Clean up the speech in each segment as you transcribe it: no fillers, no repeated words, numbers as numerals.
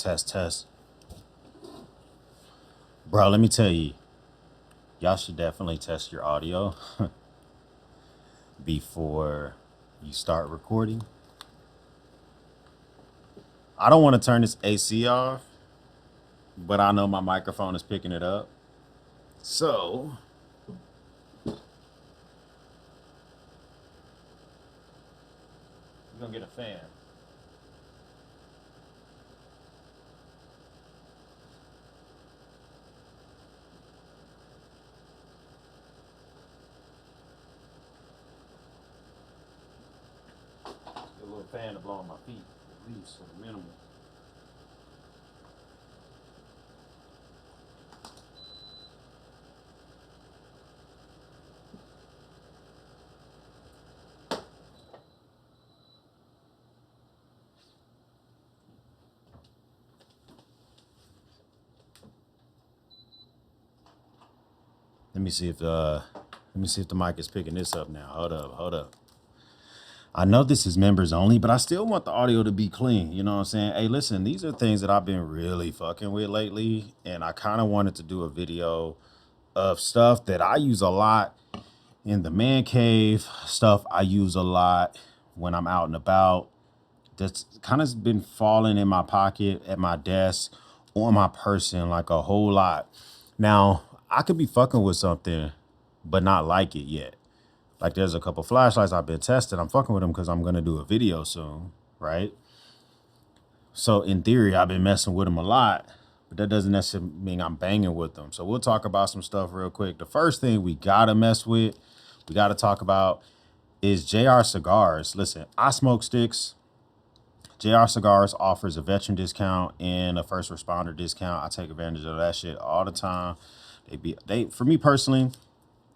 Test, test. Bro, let me tell you, y'all should definitely test your audio before you start recording. I don't want to turn this AC off, but I know my microphone is picking it up. So, we're going to get a fan. A little fan to blow on my feet, at least, at the minimum. Let me see if the mic is picking this up now. Hold up. I know this is members only, but I still want the audio to be clean. You know what I'm saying? Hey, listen, these are things that I've been really fucking with lately, and I kind of wanted to do a video of stuff that I use a lot in the man cave, stuff I use a lot when I'm out and about. That's kind of been falling in my pocket, at my desk, on my person, like a whole lot. Now, I could be fucking with something, but not like it yet. Like there's a couple flashlights I've been testing. I'm fucking with them because I'm going to do a video soon, right? So in theory, I've been messing with them a lot, but that doesn't necessarily mean I'm banging with them. So we'll talk about some stuff real quick. The first thing we got to mess with, we got to talk about is JR Cigars. Listen, I smoke sticks. JR Cigars offers a veteran discount and a first responder discount. I take advantage of that shit all the time. They for me personally,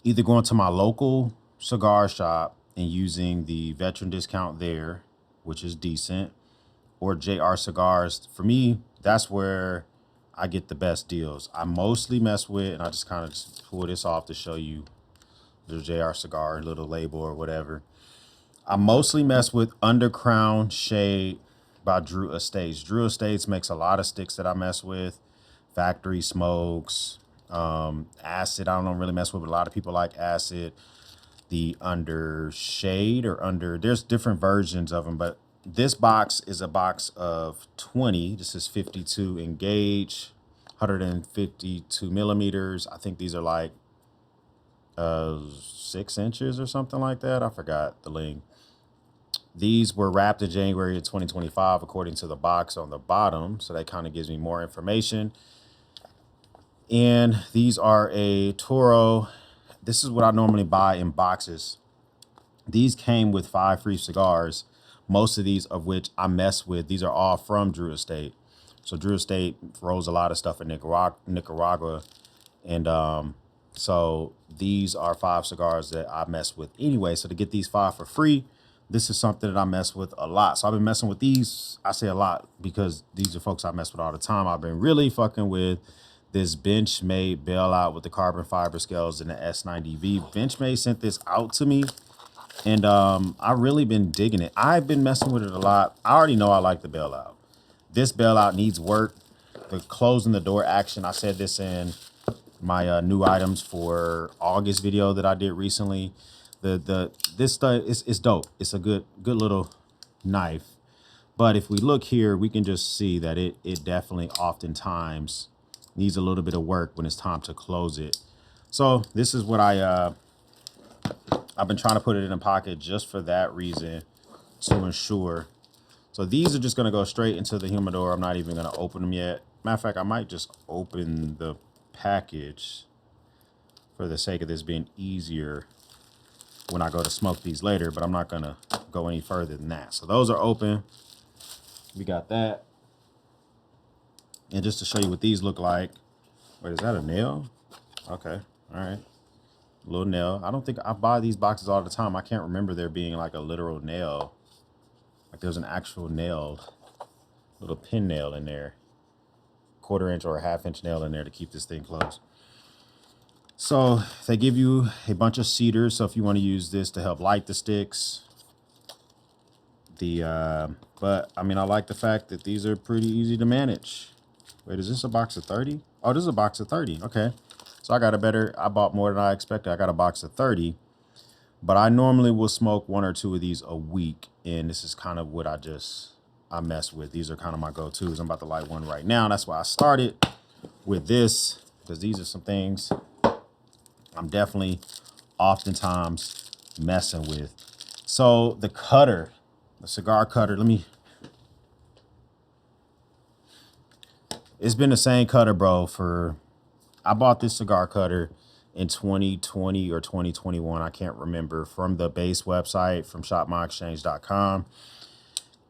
either going to my local cigar shop and using the veteran discount there, which is decent, or JR Cigars. For me, that's where I get the best deals. I mostly mess with, and I just kind of pull this off to show you the JR Cigar little label or whatever. I mostly mess with Undercrown Shade by Drew Estates. Drew Estates makes a lot of sticks that I mess with. Factory Smokes, Acid. I don't really mess with, but a lot of people like Acid. The Under Shade or Under, there's different versions of them, but this box is a box of 20. This is 52 in gauge, 152 millimeters. I think these are like 6 inches or something like that. I forgot the length. These were wrapped in January of 2025, according to the box on the bottom. So that kind of gives me more information. And these are a Toro. This is what I normally buy in boxes. These came with 5 free cigars, most of these of which I mess with. These are all from Drew Estate. So Drew Estate rolls a lot of stuff in Nicaragua. And so these are 5 cigars that I mess with anyway. So to get these 5 for free, this is something that I mess with a lot. So I've been messing with these. I say a lot because these are folks I mess with all the time. I've been really fucking with this Benchmade bailout with the carbon fiber scales and the S90V. Benchmade sent this out to me, and I've really been digging it. I've been messing with it a lot. I already know I like the bailout. This bailout needs work. The closing the door action, I said this in my new items for August video that I did recently. This stuff is dope. It's a good little knife. But if we look here, we can just see that it definitely oftentimes needs a little bit of work when it's time to close it. So this is what I've been trying to put it in a pocket just for that reason, to ensure. So these are just going to go straight into the humidor. I'm not even going to open them yet. Matter of fact, I might just open the package for the sake of this being easier when I go to smoke these later, but I'm not going to go any further than that. So those are open. We got that. And just to show you what these look like. Wait, is that a nail? Okay. All right. Little nail. I don't think I buy these boxes all the time. I can't remember there being like a literal nail. Like there's an actual nail, little pin nail in there. 1/4 inch or a 1/2 inch nail in there to keep this thing closed. So they give you a bunch of cedars. So if you want to use this to help light the sticks, But I mean, I like the fact that these are pretty easy to manage. Wait, is this a box of 30? Oh, this is a box of 30. Okay. So I bought more than I expected. I got a box of 30, but I normally will smoke 1 or 2 of these a week. And this is kind of what I mess with. These are kind of my go-tos. I'm about to light one right now. That's why I started with this, because these are some things I'm definitely oftentimes messing with. So the cutter, the cigar cutter, it's been the same cutter, bro, I bought this cigar cutter in 2020 or 2021. I can't remember, from the base website, from shopmyexchange.com.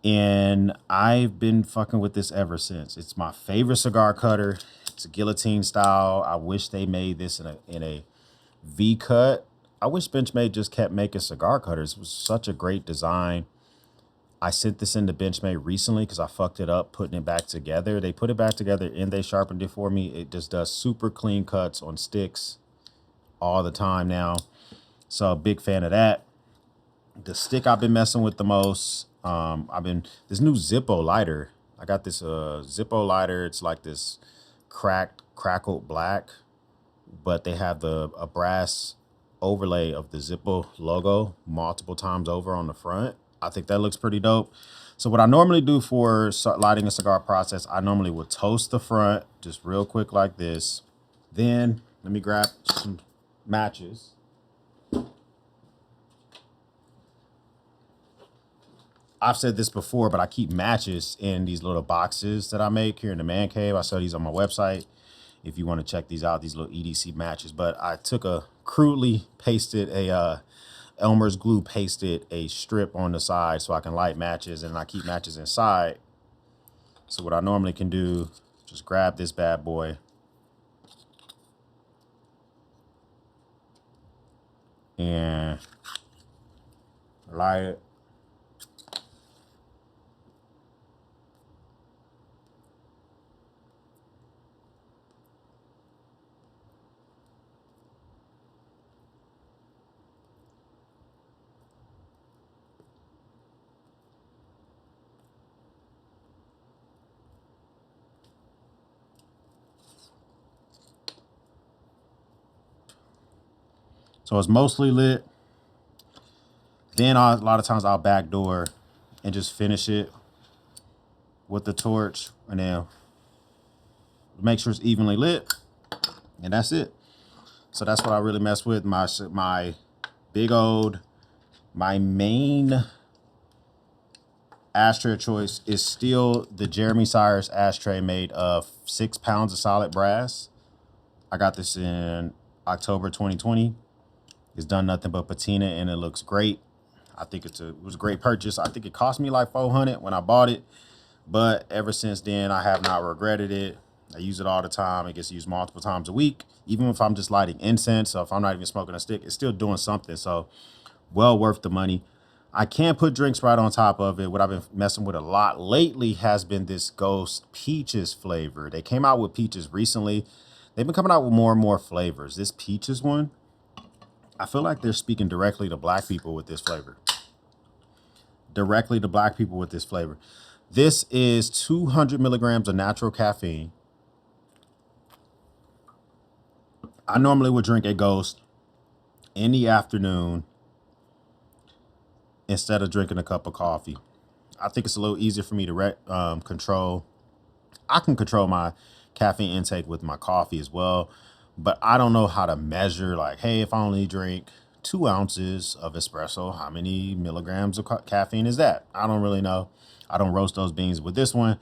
And I've been fucking with this ever since. It's my favorite cigar cutter. It's a guillotine style. I wish they made this in a V cut. I wish Benchmade just kept making cigar cutters. It was such a great design. I sent this into Benchmade recently because I fucked it up putting it back together. They put it back together and they sharpened it for me. It just does super clean cuts on sticks all the time now. So big fan of that. The stick I've been messing with the most, this new Zippo lighter. I got this Zippo lighter. It's like this crackled black, but they have a brass overlay of the Zippo logo multiple times over on the front. I think that looks pretty dope. So what I normally do for lighting a cigar process, I normally would toast the front just real quick like this. Then let me grab some matches. I've said this before, but I keep matches in these little boxes that I make here in the man cave. I sell these on my website if you want to check these out, these little EDC matches. But I took crudely pasted Elmer's glue, pasted a strip on the side so I can light matches, and I keep matches inside. So what I normally can do, just grab this bad boy and light it. So it's mostly lit. Then a lot of times I'll backdoor and just finish it with the torch, and then make sure it's evenly lit, and that's it. So that's what I really mess with. My main ashtray choice is still the Jeremy Cyrus ashtray made of 6 pounds of solid brass. I got this in October 2020. It's done nothing but patina and it looks great. I think it was a great purchase. I think it cost me like $400 when I bought it, but ever since then I have not regretted it. I use it all the time. It gets used multiple times a week, even if I'm just lighting incense. So if I'm not even smoking a stick, it's still doing something. So well worth the money. I can put drinks right on top of it. What I've been messing with a lot lately has been this Ghost Peaches flavor. They came out with peaches recently. They've been coming out with more and more flavors. This peaches one, I feel like they're speaking directly to black people with this flavor. Directly to black people with this flavor. This is 200 milligrams of natural caffeine. I normally would drink a Ghost in the afternoon instead of drinking a cup of coffee. I think it's a little easier for me to control. I can control my caffeine intake with my coffee as well, but I don't know how to measure, like, hey, if I only drink 2 ounces of espresso, how many milligrams of caffeine is that? I don't really know. I don't roast those beans. With this one,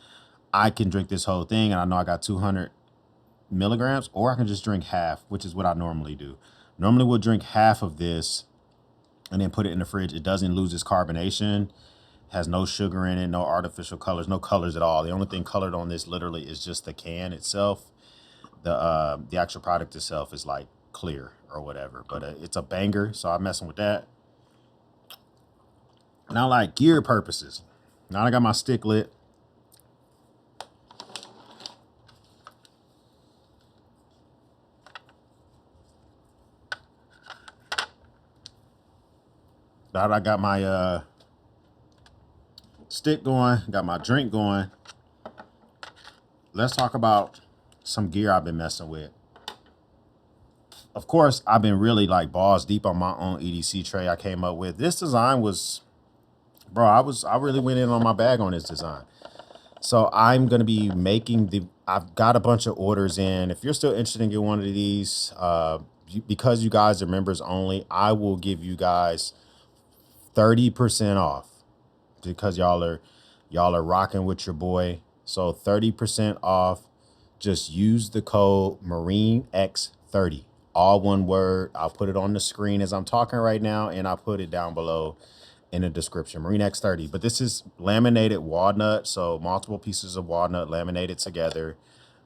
I can drink this whole thing, and I know I got 200 milligrams, or I can just drink half, which is what I normally do. Normally we'll drink half of this and then put it in the fridge. It doesn't lose its carbonation, has no sugar in it, no artificial colors, no colors at all. The only thing colored on this literally is just the can itself. The actual product itself is like clear or whatever, but it's a banger. So I'm messing with that. Now, like gear purposes, now I got my stick lit. Now I got my stick going, got my drink going. Let's talk about some gear I've been messing with. Of course, I've been really like balls deep on my own EDC tray I came up with. This design was, bro, I really went in on my bag on this design. So I'm going to be making I've got a bunch of orders in. If you're still interested in getting one of these, because you guys are members only, I will give you guys 30% off because y'all are rocking with your boy. So 30% off. Just use the code Marine X30. All one word. I'll put it on the screen as I'm talking right now, and I'll put it down below in the description. Marine X30. But this is laminated walnut, so multiple pieces of walnut laminated together.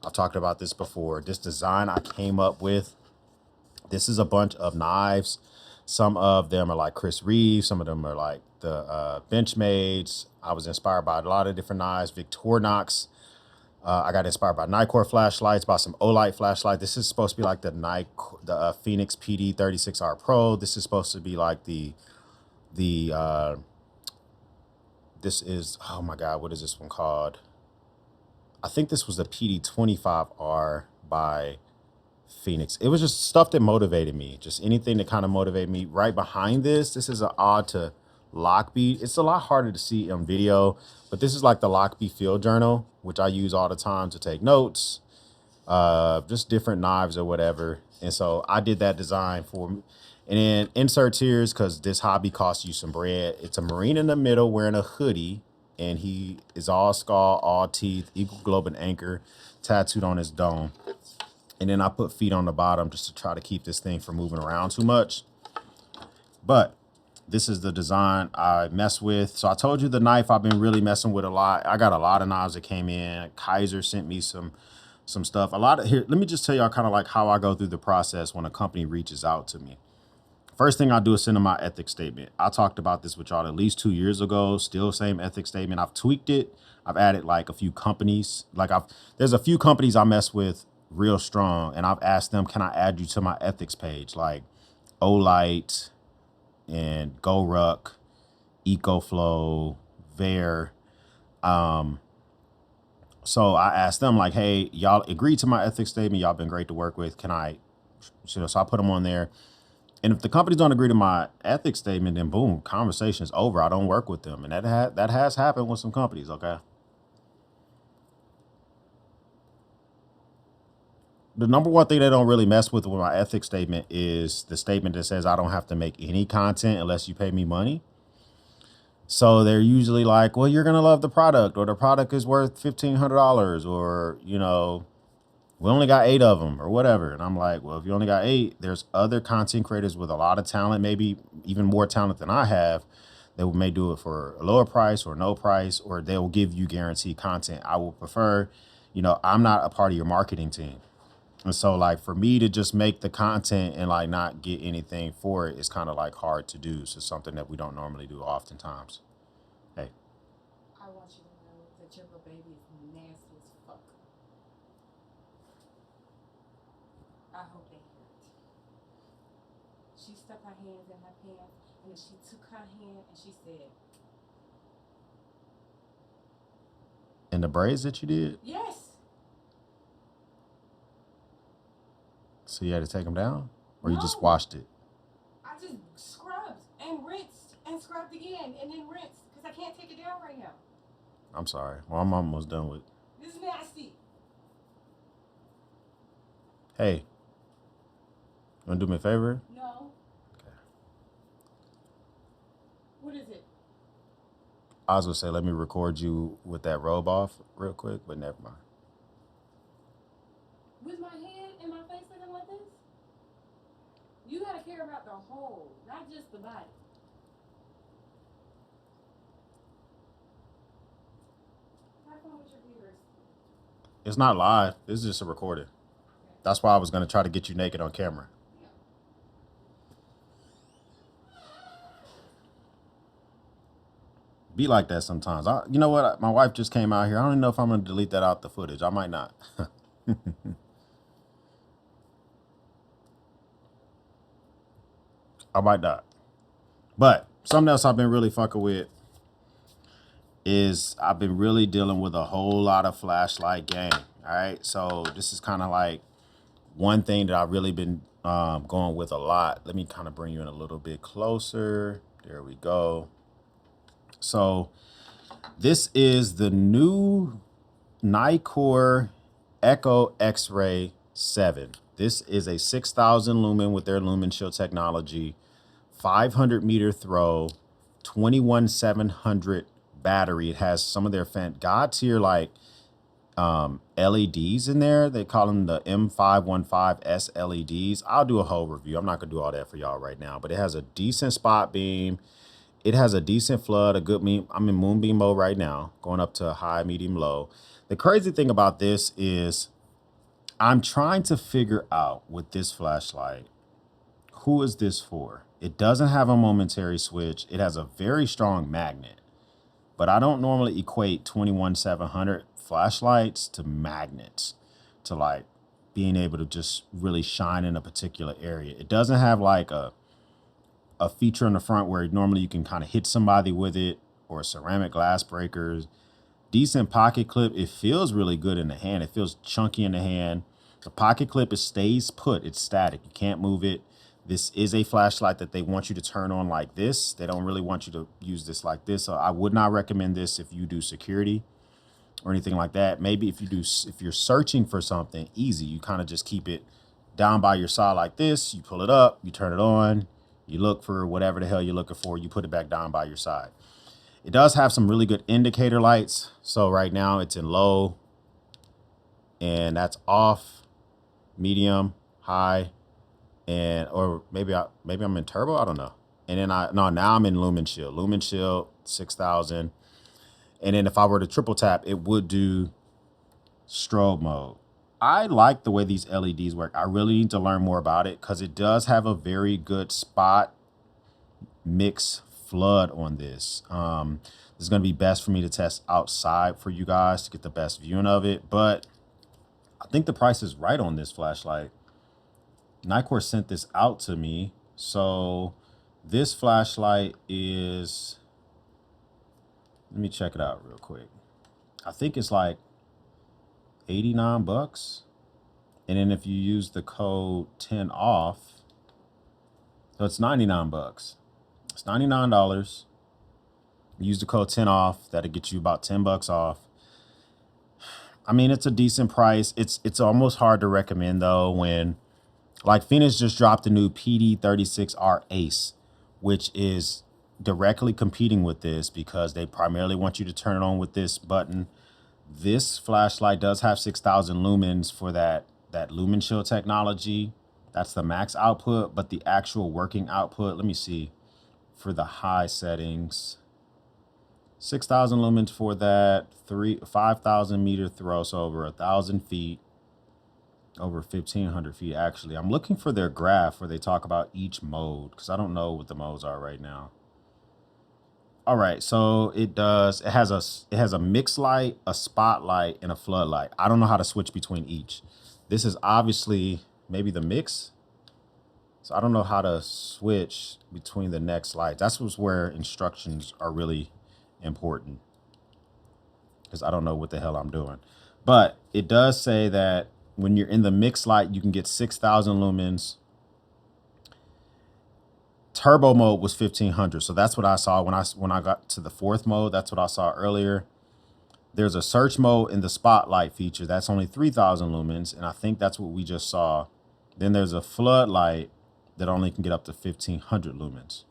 I've talked about this before. This design I came up with. This is a bunch of knives. Some of them are like Chris Reeve. Some of them are like the Benchmades. I was inspired by a lot of different knives. Victorinox. I got inspired by Nikkor flashlights, by some Olight flashlight. This is supposed to be like the Phoenix PD 36R Pro. This is supposed to be like this is, oh my God, what is this one called? I think this was the PD 25R by Phoenix. It was just stuff that motivated me. Just anything that kind of motivated me. Right behind this is an ode to Lockbee. It's a lot harder to see on video, but this is like the Lockbee field journal, which I use all the time to take notes, just different knives or whatever. And so I did that design for me. And then insert here, because this hobby costs you some bread. It's a Marine in the middle wearing a hoodie, and he is all skull, all teeth, eagle globe and anchor tattooed on his dome. And then I put feet on the bottom just to try to keep this thing from moving around too much. But this is the design I mess with. So I told you the knife I've been really messing with a lot. I got a lot of knives that came in. Kaiser sent me some stuff. Here, let me just tell y'all kind of like how I go through the process when a company reaches out to me. First thing I do is send them my ethics statement. I talked about this with y'all at least 2 years ago. Still same ethics statement. I've tweaked it. I've added like a few companies. There's a few companies I mess with real strong, and I've asked them, can I add you to my ethics page? Like Olight and GoRuck, EcoFlow, Ver. So I asked them like, hey, y'all agreed to my ethics statement. Y'all been great to work with. Can I, so I put them on there. And if the companies don't agree to my ethics statement, then boom, conversation is over. I don't work with them. And that has happened with some companies, okay? The number one thing they don't really mess with my ethics statement is the statement that says I don't have to make any content unless you pay me money. So they're usually like, well, you're going to love the product, or the product is worth $1,500, or, you know, we only got 8 of them or whatever. And I'm like, well, if you only got 8, there's other content creators with a lot of talent, maybe even more talent than I have, that may do it for a lower price or no price, or they will give you guaranteed content. I will prefer, you know, I'm not a part of your marketing team. And so like for me to just make the content and like not get anything for it is kind of like hard to do. So something that we don't normally do oftentimes. Hey. I want you to know that your little baby is nasty as fuck. I hope they hear it. She stuck her hands in her pants, and then she took her hand and she said, And the braids that you did? yes. So you had to take them down? Or you just No. washed it? I just scrubbed and rinsed and scrubbed again and then rinsed because I can't take it down right now. I'm sorry. Well, I'm almost done with. This is nasty. Hey. You want to do me a favor? No. Okay. What is it? I was going to say, let me record you with that robe off real quick, but never mind. With my head and my face looking like this? You gotta care about the whole, not just the body. Have fun with your viewers. It's not live. This is just a recording. That's why I was going to try to get you naked on camera. Be like that sometimes. You know what? My wife just came out here. I don't even know if I'm going to delete that out the footage. I might not. I might not. But something else I've been really fucking with is I've been really dealing with a whole lot of flashlight game. All right. So this is kind of like one thing that I've really been going with a lot. Let me kind of bring you in a little bit closer. There we go. So this is the new Nikkor Echo X-Ray 7. This is a 6,000 lumen with their lumen shield technology, 500 meter throw, 21700 battery. It has some of their God tier like LEDs in there. They call them the M515S LEDs. I'll do a whole review. I'm not gonna do all that for y'all right now, but it has a decent spot beam. It has a decent flood, a good beam. I'm in moonbeam mode right now, going up to high, medium, low. The crazy thing about this is I'm trying to figure out with this flashlight, who is this for? It doesn't have a momentary switch. It has a very strong magnet, but I don't normally equate 21700 flashlights to magnets, to like being able to just really shine in a particular area. It doesn't have like a feature in the front where normally you can kind of hit somebody with it, or ceramic glass breakers. Decent pocket clip. It feels really good in the hand. It feels chunky in the hand. The pocket clip, it stays put. It's static. You can't move it. This is a flashlight that they want you to turn on like this. They don't really want you to use this like this. So I would not recommend this if you do security or anything like that. Maybe if you're searching for something easy, you kind of just keep it down by your side like this. You pull it up, you turn it on, you look for whatever the hell you're looking for, you put it back down by your side. It does have some really good indicator lights. So right now it's in low, and that's off, medium, high, and or maybe I'm in turbo, I don't know. And then now I'm in lumen shield. Lumen shield 6,000. And then if I were to triple tap, it would do strobe mode. I like the way these LEDs work. I really need to learn more about it because it does have a very good spot mix flood on this. This is going to be best for me to test outside for you guys to get the best viewing of it. But I think the price is right on this flashlight. Nikkor sent this out to me. So this flashlight is, let me check it out real quick. I think it's like 89 bucks. And then if you use the code 10 off, so it's 99 bucks. It's $99. Use the code 10 off. That'll get you about 10 bucks off. I mean, it's a decent price. It's almost hard to recommend though when, like, Phoenix just dropped the new PD36R Ace, which is directly competing with this because they primarily want you to turn it on with this button. This flashlight does have 6,000 lumens for that lumen shield technology. That's the max output, but the actual working output, let me see, for the high settings, 6,000 lumens for that, 5,000 meter throw, so over 1,000 feet, over 1,500 feet actually. I'm looking for their graph where they talk about each mode because I don't know what the modes are right now. All right, so it has a mix light, a spotlight, and a floodlight. I don't know how to switch between each. This is obviously maybe the mix. So I don't know how to switch between the next lights. That's where instructions are really important because I don't know what the hell I'm doing. But it does say that when you're in the mix light, you can get 6,000 lumens. Turbo mode was 1,500. So that's what I saw when I got to the fourth mode. That's what I saw earlier. There's a search mode in the spotlight feature. That's only 3,000 lumens. And I think that's what we just saw. Then there's a floodlight that only can get up to 1,500 lumens.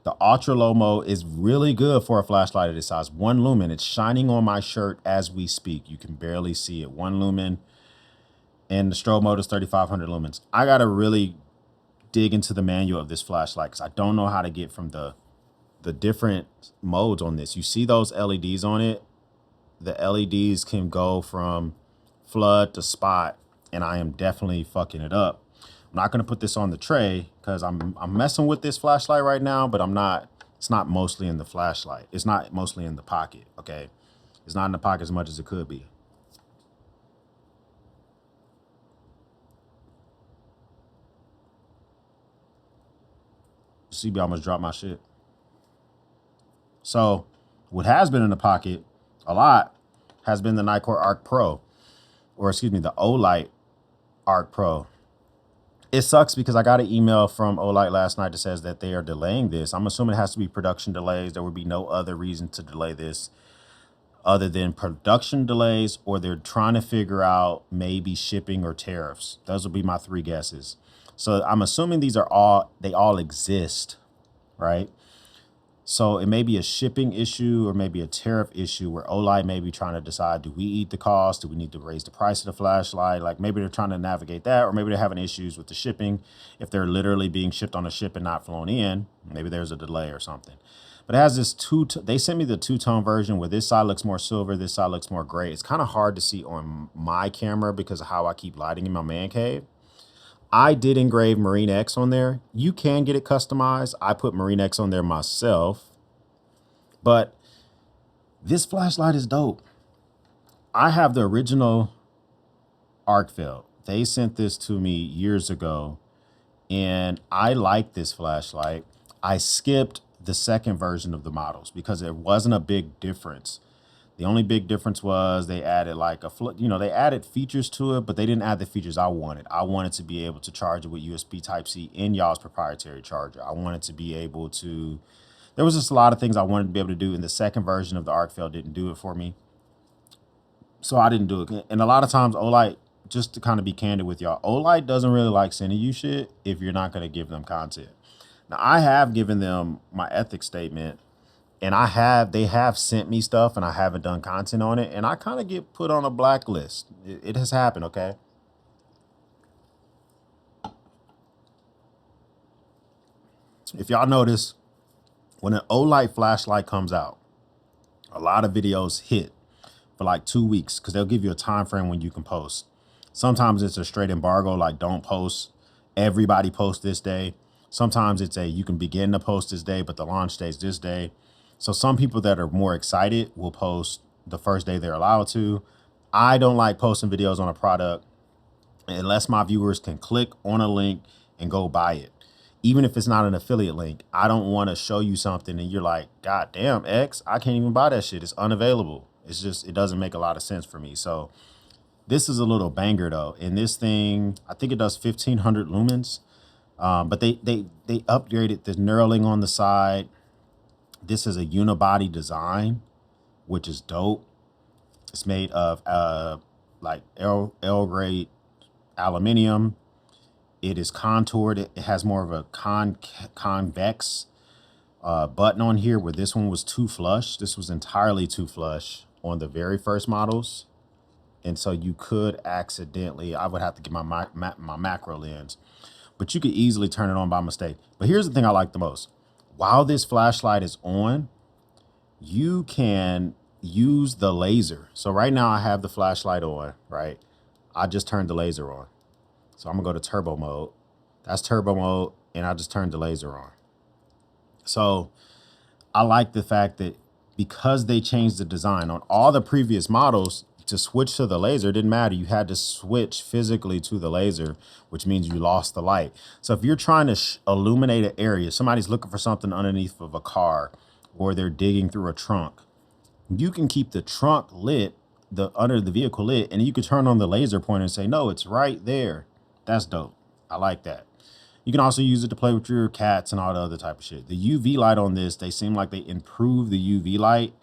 The ultra low mode is really good for a flashlight of this size. 1 lumen. It's shining on my shirt as we speak. You can barely see it. 1 lumen. And the strobe mode is 3,500 lumens. I got to really dig into the manual of this flashlight because I don't know how to get from the different modes on this. You see those LEDs on it? The LEDs can go from flood to spot, and I am definitely fucking it up. I'm not going to put this on the tray because I'm messing with this flashlight right now, but I'm not. It's not mostly in the flashlight. It's not mostly in the pocket, okay? It's not in the pocket as much as it could be. CB almost dropped my shit. So What has been in the pocket a lot has been the Nikkor Arc Pro, or excuse me, the Olight Arc Pro. It sucks because I got an email from Olight last night that says that they are delaying this. I'm assuming it has to be production delays. There would be no other reason to delay this other than production delays, or they're trying to figure out maybe shipping or tariffs. Those will be my three guesses. So I'm assuming they all exist, right? So it may be a shipping issue or maybe a tariff issue where Olight may be trying to decide, do we eat the cost? Do we need to raise the price of the flashlight? Like maybe they're trying to navigate that, or maybe they're having issues with the shipping. If they're literally being shipped on a ship and not flown in, maybe there's a delay or something. But it has this they sent me the two-tone version where this side looks more silver, this side looks more gray. It's kind of hard to see on my camera because of how I keep lighting in my man cave. I did engrave Marine X on there. You can get it customized. I put Marine X on there myself. But this flashlight is dope. I have the original arc field. They sent this to me years ago, and I like this flashlight. I skipped the second version of the models because there wasn't a big difference. The only big difference was they added like they added features to it, but they didn't add the features I wanted. I wanted to be able to charge it with USB Type-C in y'all's proprietary charger. I wanted to be able to, there was just a lot of things I wanted to be able to do, and the second version of the arc field didn't do it for me. So I didn't do it. And a lot of times Olight, just to kind of be candid with y'all, Olight doesn't really like sending you shit if you're not going to give them content. Now I have given them my ethics statement, and they have sent me stuff and I haven't done content on it. And I kind of get put on a blacklist. It has happened, okay? If y'all notice, when an Olight flashlight comes out, a lot of videos hit for like 2 weeks because they'll give you a time frame when you can post. Sometimes it's a straight embargo, like don't post. Everybody post this day. Sometimes it's you can begin to post this day, but the launch day is this day. So some people that are more excited will post the first day they're allowed to. I don't like posting videos on a product unless my viewers can click on a link and go buy it. Even if it's not an affiliate link, I don't want to show you something and you're like, God damn, X, I can't even buy that shit. It's unavailable. It's just, it doesn't make a lot of sense for me. So this is a little banger though. And this thing, I think it does 1500 lumens. But they upgraded the knurling on the side. This is a unibody design, which is dope. It's made of like L grade aluminium. It is contoured. It has more of a convex button on here, where this one was too flush. This was entirely too flush on the very first models. And so you could accidentally, I would have to get my macro lens, but you could easily turn it on by mistake. But here's the thing I like the most. While this flashlight is on, you can use the laser. So right now I have the flashlight on, right? I just turned the laser on. So I'm gonna go to turbo mode. That's turbo mode, and I just turned the laser on. So I like the fact that because they changed the design on all the previous models, to switch to the laser, it didn't matter. You had to switch physically to the laser, which means you lost the light. So if you're trying to illuminate an area, somebody's looking for something underneath of a car, or they're digging through a trunk, you can keep the trunk lit, under the vehicle lit, and you can turn on the laser pointer and say, no, it's right there. That's dope. I like that. You can also use it to play with your cats and all the other type of shit. The UV light on this, they seem like they improved the UV light.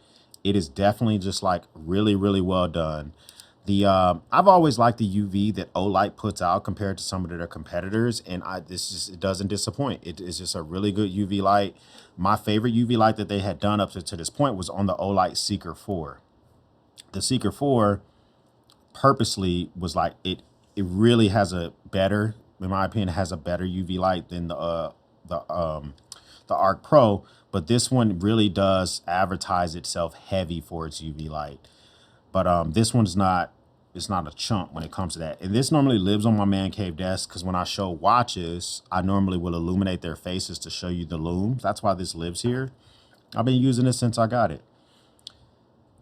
It is definitely just like really, really well done. I've always liked the UV that Olight puts out compared to some of their competitors, and it doesn't disappoint. It's just a really good UV light. My favorite UV light that they had done up to this point was on the Olight Cigar 4. The Cigar 4 purposely was like it really has a better, in my opinion, has a better UV light than the Arc Pro. But this one really does advertise itself heavy for its UV light. But this one's it's not a chump when it comes to that. And this normally lives on my man cave desk because when I show watches, I normally will illuminate their faces to show you the looms. That's why this lives here. I've been using this since I got it.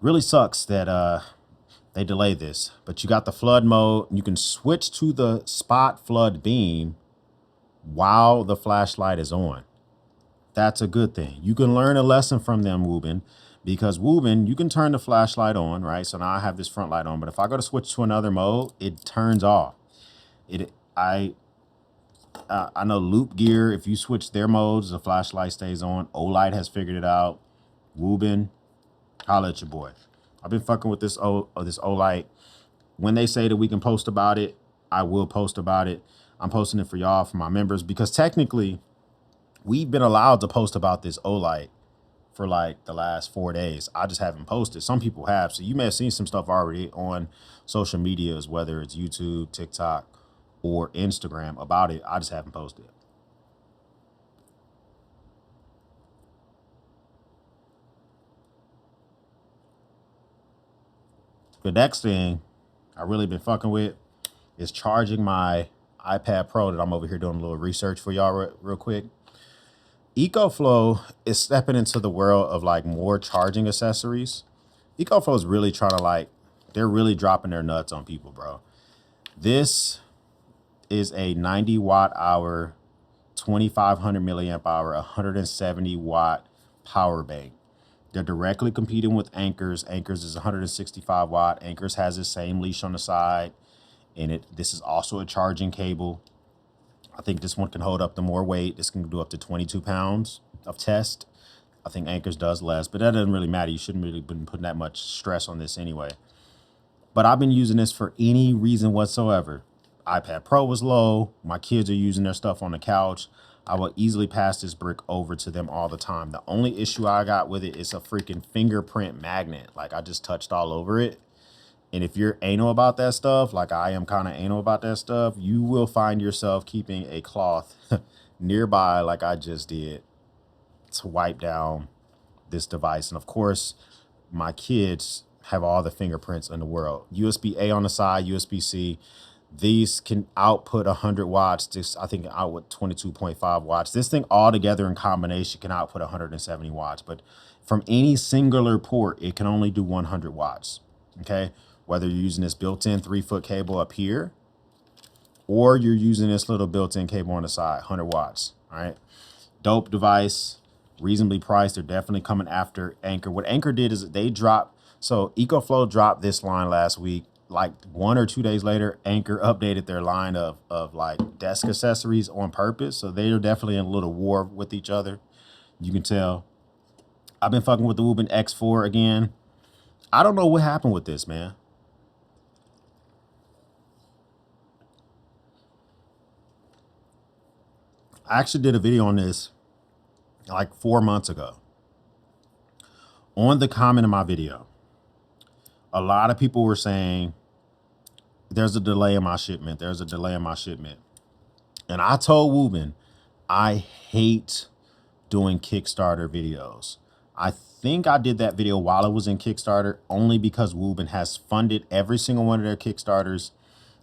Really sucks that they delayed this. But you got the flood mode. You can switch to the spot flood beam while the flashlight is on. That's a good thing. You can learn a lesson from them, Wuben. Because Wuben, you can turn the flashlight on, right? So now I have this front light on, but if I go to switch to another mode, it turns off. I know Loop Gear, if you switch their modes, the flashlight stays on. Olight has figured it out. Wuben, holla at your boy. I've been fucking with this Olight. When they say that we can post about it, I will post about it. I'm posting it for y'all, for my members, because technically we've been allowed to post about this Olight for like the last 4 days. I just haven't posted. Some people have. So you may have seen some stuff already on social medias, whether it's YouTube, TikTok, or Instagram about it. I just haven't posted. The next thing I really been fucking with is charging my iPad Pro that I'm over here doing a little research for y'all real quick. EcoFlow is stepping into the world of like more charging accessories. EcoFlow is really trying to like, they're really dropping their nuts on people, bro. This is a 90 watt hour, 2500 milliamp hour, 170 watt power bank. They're directly competing with Anchor's. Anchor's is 165 watt. Anchor's has the same leash on the side. And this is also a charging cable. I think this one can hold up to more weight. This can do up to 22 pounds of test. I think Anchor's does less, but that doesn't really matter. You shouldn't really been putting that much stress on this anyway. But I've been using this for any reason whatsoever. iPad Pro was low. My kids are using their stuff on the couch. I will easily pass this brick over to them all the time. The only issue I got with it is a freaking fingerprint magnet. Like I just touched all over it. And if you're anal about that stuff, like I am kind of anal about that stuff, you will find yourself keeping a cloth nearby like I just did to wipe down this device. And of course, my kids have all the fingerprints in the world. USB-A on the side, USB-C. These can output 100 watts. This, I think, output 22.5 watts. This thing all together in combination can output 170 watts. But from any singular port, it can only do 100 watts, okay? Whether you're using this built-in 3-foot cable up here or you're using this little built-in cable on the side, 100 watts, all right? Dope device, reasonably priced. They're definitely coming after Anchor. What Anchor did is they dropped, so EcoFlow dropped this line last week. Like 1 or 2 days later, Anchor updated their line of like desk accessories on purpose. So they're definitely in a little war with each other. You can tell. I've been fucking with the Wuben X4 again. I don't know what happened with this, man. I actually did a video on this like 4 months ago. On the comment in my video, a lot of people were saying, there's a delay in my shipment. There's a delay in my shipment. And I told Wuben, I hate doing Kickstarter videos. I think I did that video while it was in Kickstarter only because Wuben has funded every single one of their Kickstarters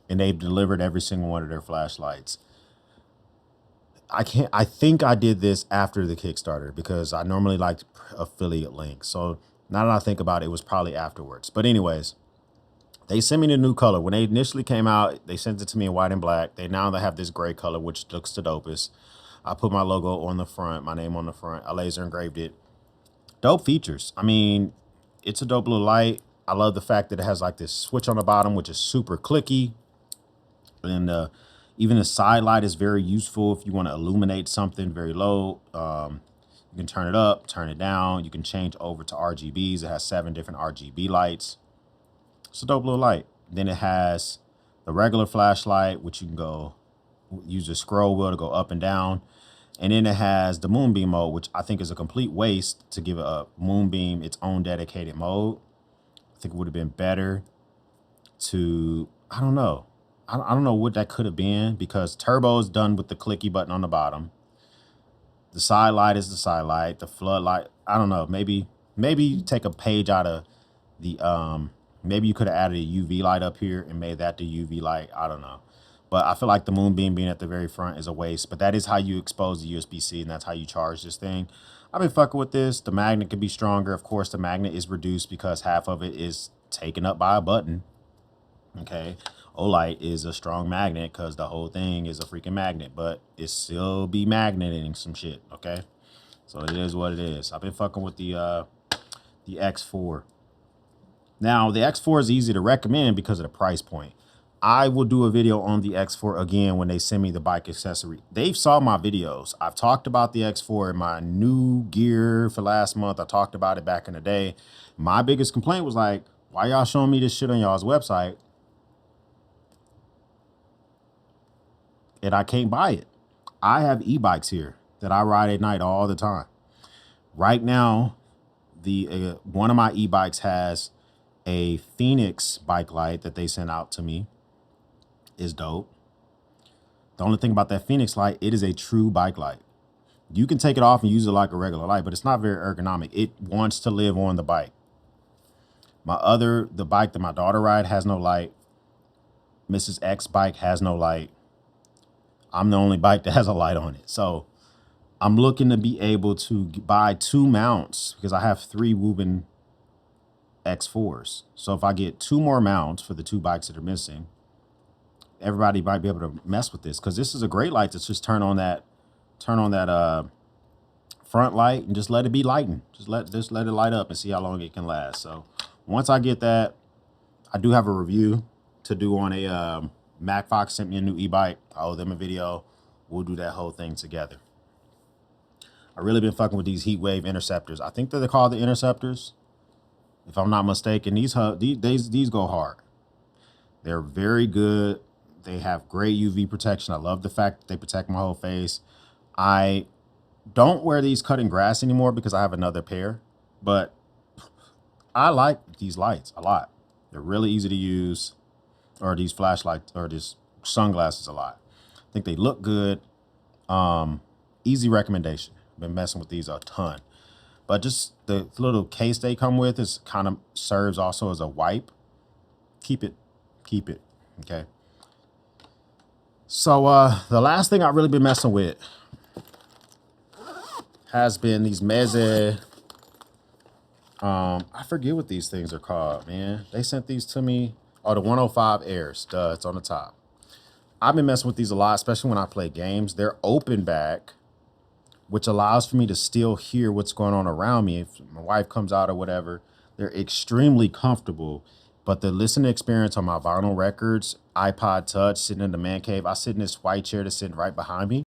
and they've delivered every single one of their flashlights. I think I did this after the Kickstarter because I normally like affiliate links. So now that I think about it, it was probably afterwards. But anyways, they sent me the new color. When they initially came out, they sent it to me in white and black. They have this gray color, which looks the dopest. I put my logo on the front, my name on the front. I laser engraved it. Dope features. I mean, it's a dope little light. I love the fact that it has like this switch on the bottom, which is super clicky. And even the side light is very useful if you want to illuminate something very low. You can turn it up, turn it down. You can change over to RGBs. It has 7 different RGB lights. It's a dope little light. Then it has the regular flashlight, which you can go use the scroll wheel to go up and down. And then it has the moonbeam mode, which I think is a complete waste to give a moonbeam its own dedicated mode. I think it would have been better to, I don't know. I don't know what that could have been because turbo is done with the clicky button on the bottom. The side light is the side light. The floodlight, I don't know. Maybe take a page out of the, maybe you could have added a UV light up here and made that the UV light. I don't know. But I feel like the moonbeam being at the very front is a waste. But that is how you expose the USB-C, and that's how you charge this thing. I've been fucking with this. The magnet could be stronger. Of course, the magnet is reduced because half of it is taken up by a button. Okay. Olight is a strong magnet because the whole thing is a freaking magnet. But it still be magneting some shit, okay? So it is what it is. I've been fucking with the the X4. Now, the X4 is easy to recommend because of the price point. I will do a video on the X4 again when they send me the bike accessory. They've saw my videos. I've talked about the X4 in my new gear for last month. I talked about it back in the day. My biggest complaint was like, why y'all showing me this shit on y'all's website and I can't buy it? I have e-bikes here that I ride at night all the time. Right now, the one of my e-bikes has a Phoenix bike light that they sent out to me. Is dope. The only thing about that Phoenix light, it is a true bike light. You can take it off and use it like a regular light, but it's not very ergonomic. It wants to live on the bike. The bike that my daughter ride has no light. Mrs. X bike has no light. I'm the only bike that has a light on it. So I'm looking to be able to buy 2 mounts because I have 3 Wuben X4s. So if I get 2 more mounts for the 2 bikes that are missing, everybody might be able to mess with this because this is a great light to just turn on that front light and just let it be lighting. Just let it light up and see how long it can last. So once I get that, I do have a review to do on a Mac Fox sent me a new e-bike. I owe them a video. We'll do that whole thing together. I really been fucking with these heat wave interceptors. I think that they're called the interceptors, if I'm not mistaken. These go hard. They're very good. They have great UV protection. I love the fact that they protect my whole face. I don't wear these cutting grass anymore because I have another pair, but I like these lights a lot. They're really easy to use, or these flashlights or these sunglasses a lot. I think they look good. Easy recommendation. Been messing with these a ton, but just the little case they come with is kind of serves also as a wipe. Keep it. Okay. So the last thing I've really been messing with has been these Meze. I forget what these things are called, man. They sent these to me. Oh, the 105 Airs. Duh, it's on the top. I've been messing with these a lot, especially when I play games. They're open back, which allows for me to still hear what's going on around me. If my wife comes out or whatever, they're extremely comfortable. But the listening experience on my vinyl records, iPod Touch, sitting in the man cave, I sit in this white chair that's sitting right behind me.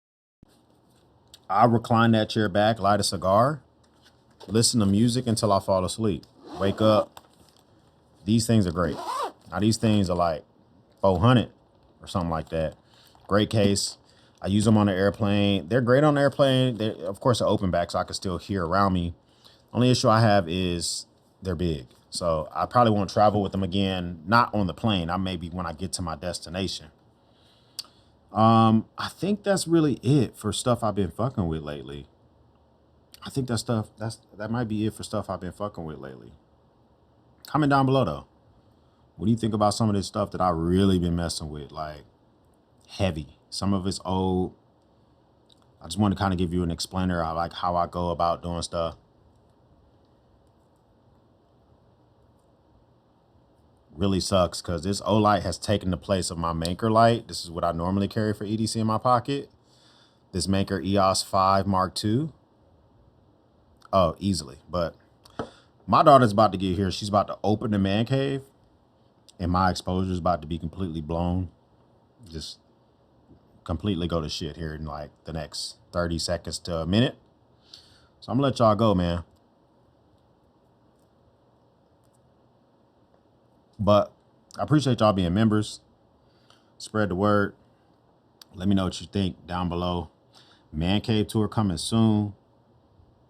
I recline that chair back, light a cigar, listen to music until I fall asleep. Wake up. These things are great. Now, these things are like 400 or something like that. Great case. I use them on the airplane. They're great on the airplane. They, of course, they're open back so I can still hear around me. Only issue I have is they're big. So I probably won't travel with them again, not on the plane. I maybe when I get to my destination. I think that's really it for stuff I've been fucking with lately. I think that might be it for stuff I've been fucking with lately. Comment down below though. What do you think about some of this stuff that I really been messing with? Like heavy. Some of it's old. I just want to kind of give you an explainer of like how I go about doing stuff. Really sucks because this Olight has taken the place of my Manker light. This is what I normally carry for EDC in my pocket. This Manker EOS 5 Mark II. Oh, easily. But my daughter's about to get here. She's about to open the man cave. And my exposure is about to be completely blown. Just completely go to shit here in like the next 30 seconds to a minute. So I'm gonna let y'all go, man. But I appreciate y'all being members. Spread the word. Let me know what you think down below. Man Cave tour coming soon.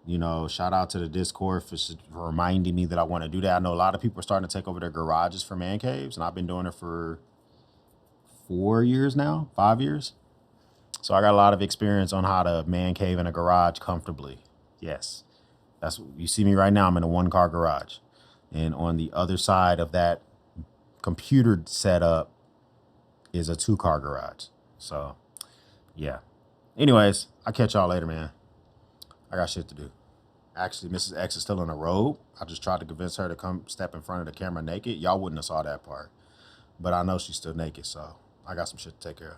You know, shout out to the Discord for reminding me that I want to do that. I know a lot of people are starting to take over their garages for man caves, and I've been doing it for 4 years now, 5 years. So I got a lot of experience on how to man cave in a garage comfortably. Yes, that's you see me right now. I'm in a 1-car garage, and on the other side of that computer setup is a 2-car garage. So yeah. Anyways, I'll catch y'all later, man. I got shit to do. Actually, Mrs. X is still in a robe. I just tried to convince her to come step in front of the camera naked. Y'all wouldn't have saw that part. But I know she's still naked, so I got some shit to take care of.